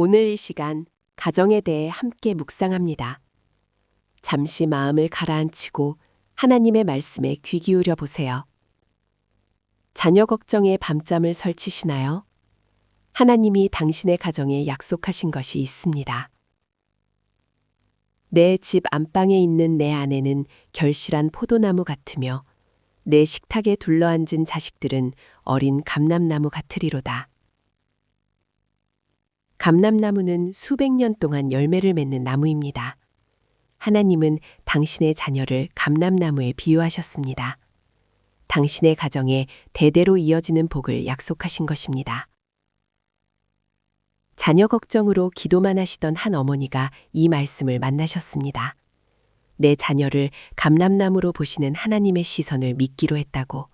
오늘 이 시간 가정에 대해 함께 묵상합니다. 잠시 마음을 가라앉히고 하나님의 말씀에 귀 기울여 보세요. 자녀 걱정에 밤잠을 설치시나요? 하나님이 당신의 가정에 약속하신 것이 있습니다. 내 집 안방에 있는 내 아내는 결실한 포도나무 같으며 내 식탁에 둘러앉은 자식들은 어린 감람나무 같으리로다. 감람나무는 수백 년 동안 열매를 맺는 나무입니다. 하나님은 당신의 자녀를 감람나무에 비유하셨습니다. 당신의 가정에 대대로 이어지는 복을 약속하신 것입니다. 자녀 걱정으로 기도만 하시던 한 어머니가 이 말씀을 만나셨습니다. 내 자녀를 감람나무로 보시는 하나님의 시선을 믿기로 했다고,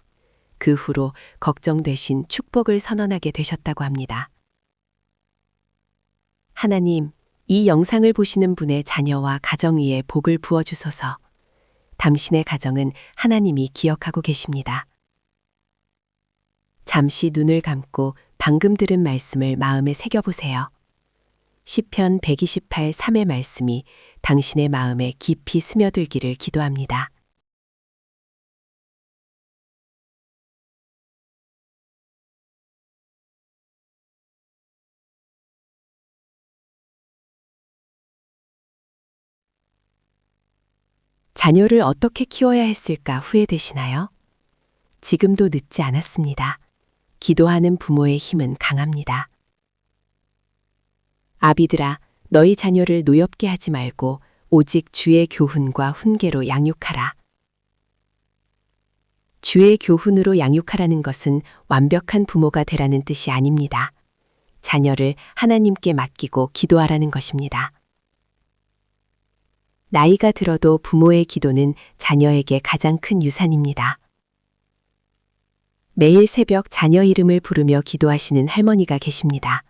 그 후로 걱정 대신 축복을 선언하게 되셨다고 합니다. 하나님, 이 영상을 보시는 분의 자녀와 가정 위에 복을 부어주소서. 당신의 가정은 하나님이 기억하고 계십니다. 잠시 눈을 감고 방금 들은 말씀을 마음에 새겨보세요. 시편 128, 3의 말씀이 당신의 마음에 깊이 스며들기를 기도합니다. 자녀를 어떻게 키워야 했을까 후회되시나요? 지금도 늦지 않았습니다. 기도하는 부모의 힘은 강합니다. 아비들아, 너희 자녀를 노엽게 하지 말고 오직 주의 교훈과 훈계로 양육하라. 주의 교훈으로 양육하라는 것은 완벽한 부모가 되라는 뜻이 아닙니다. 자녀를 하나님께 맡기고 기도하라는 것입니다. 나이가 들어도 부모의 기도는 자녀에게 가장 큰 유산입니다. 매일 새벽 자녀 이름을 부르며 기도하시는 할머니가 계십니다.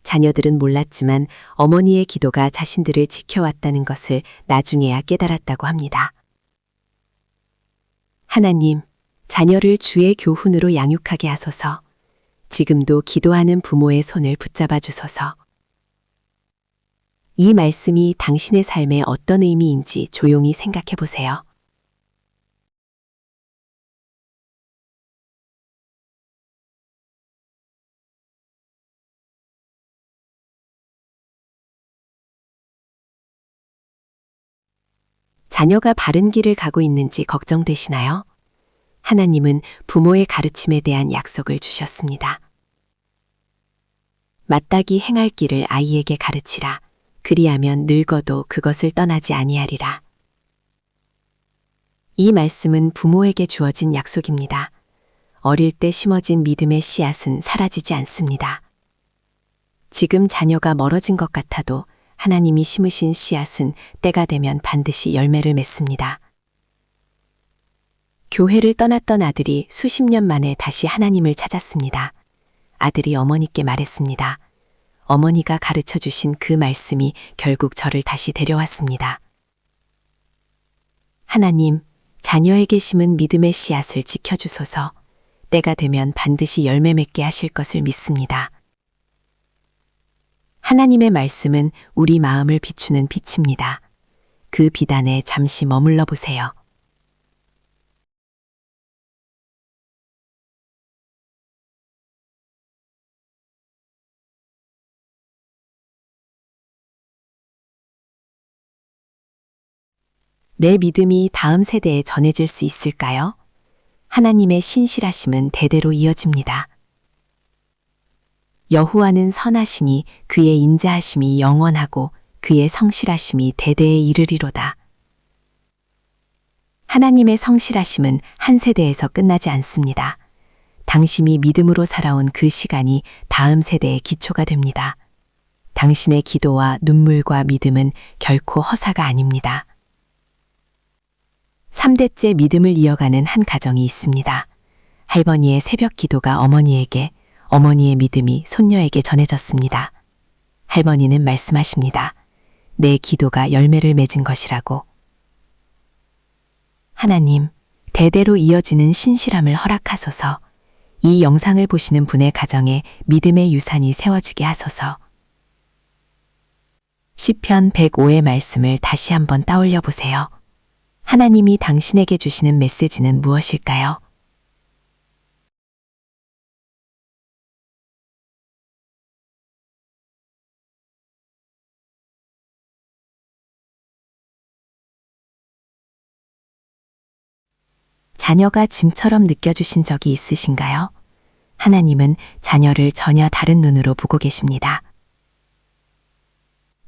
자녀들은 몰랐지만 어머니의 기도가 자신들을 지켜왔다는 것을 나중에야 깨달았다고 합니다. 하나님, 자녀를 주의 교훈으로 양육하게 하소서. 지금도 기도하는 부모의 손을 붙잡아 주소서. 이 말씀이 당신의 삶에 어떤 의미인지 조용히 생각해 보세요. 자녀가 바른 길을 가고 있는지 걱정되시나요? 하나님은 부모의 가르침에 대한 약속을 주셨습니다. 마땅히 행할 길을 아이에게 가르치라. 그리하면 늙어도 그것을 떠나지 아니하리라. 이 말씀은 부모에게 주어진 약속입니다. 어릴 때 심어진 믿음의 씨앗은 사라지지 않습니다. 지금 자녀가 멀어진 것 같아도 하나님이 심으신 씨앗은 때가 되면 반드시 열매를 맺습니다. 교회를 떠났던 아들이 수십 년 만에 다시 하나님을 찾았습니다. 아들이 어머니께 말했습니다. 어머니가 가르쳐 주신 그 말씀이 결국 저를 다시 데려왔습니다. 하나님, 자녀에게 심은 믿음의 씨앗을 지켜주소서. 때가 되면 반드시 열매 맺게 하실 것을 믿습니다. 하나님의 말씀은 우리 마음을 비추는 빛입니다. 그 빛 안에 잠시 머물러 보세요. 내 믿음이 다음 세대에 전해질 수 있을까요? 하나님의 신실하심은 대대로 이어집니다. 여호와는 선하시니 그의 인자하심이 영원하고 그의 성실하심이 대대에 이르리로다. 하나님의 성실하심은 한 세대에서 끝나지 않습니다. 당신이 믿음으로 살아온 그 시간이 다음 세대의 기초가 됩니다. 당신의 기도와 눈물과 믿음은 결코 허사가 아닙니다. 3대째 믿음을 이어가는 한 가정이 있습니다. 할머니의 새벽 기도가 어머니에게, 어머니의 믿음이 손녀에게 전해졌습니다. 할머니는 말씀하십니다. 내 기도가 열매를 맺은 것이라고. 하나님, 대대로 이어지는 신실함을 허락하소서. 이 영상을 보시는 분의 가정에 믿음의 유산이 세워지게 하소서. 시편 105의 말씀을 다시 한번 따올려 보세요. 하나님이 당신에게 주시는 메시지는 무엇일까요? 자녀가 짐처럼 느껴주신 적이 있으신가요? 하나님은 자녀를 전혀 다른 눈으로 보고 계십니다.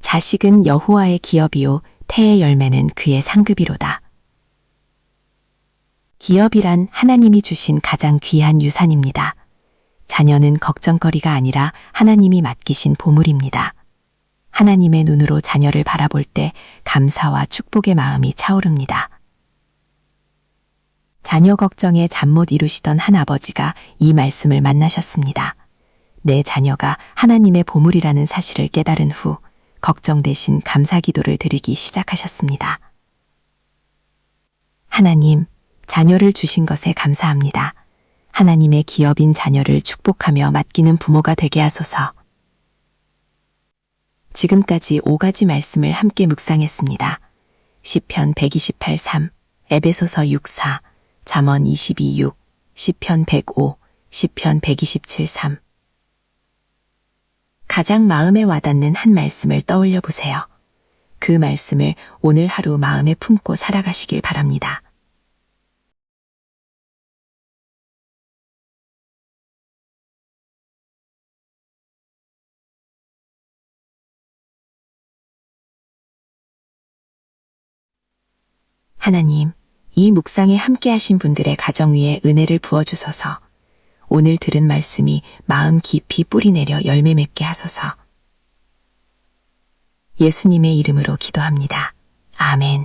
자식은 여호와의 기업이요 태의 열매는 그의 상급이로다. 기업이란 하나님이 주신 가장 귀한 유산입니다. 자녀는 걱정거리가 아니라 하나님이 맡기신 보물입니다. 하나님의 눈으로 자녀를 바라볼 때 감사와 축복의 마음이 차오릅니다. 자녀 걱정에 잠 못 이루시던 한 아버지가 이 말씀을 만나셨습니다. 내 자녀가 하나님의 보물이라는 사실을 깨달은 후 걱정 대신 감사 기도를 드리기 시작하셨습니다. 하나님, 자녀를 주신 것에 감사합니다. 하나님의 기업인 자녀를 축복하며 맡기는 부모가 되게 하소서. 지금까지 5가지 말씀을 함께 묵상했습니다. 시편 128:3, 에베소서 6:4, 잠언 22:6, 시편 105, 시편 127:3. 가장 마음에 와닿는 한 말씀을 떠올려 보세요. 그 말씀을 오늘 하루 마음에 품고 살아가시길 바랍니다. 하나님, 이 묵상에 함께 하신 분들의 가정 위에 은혜를 부어주소서. 오늘 들은 말씀이 마음 깊이 뿌리내려 열매 맺게 하소서. 예수님의 이름으로 기도합니다. 아멘.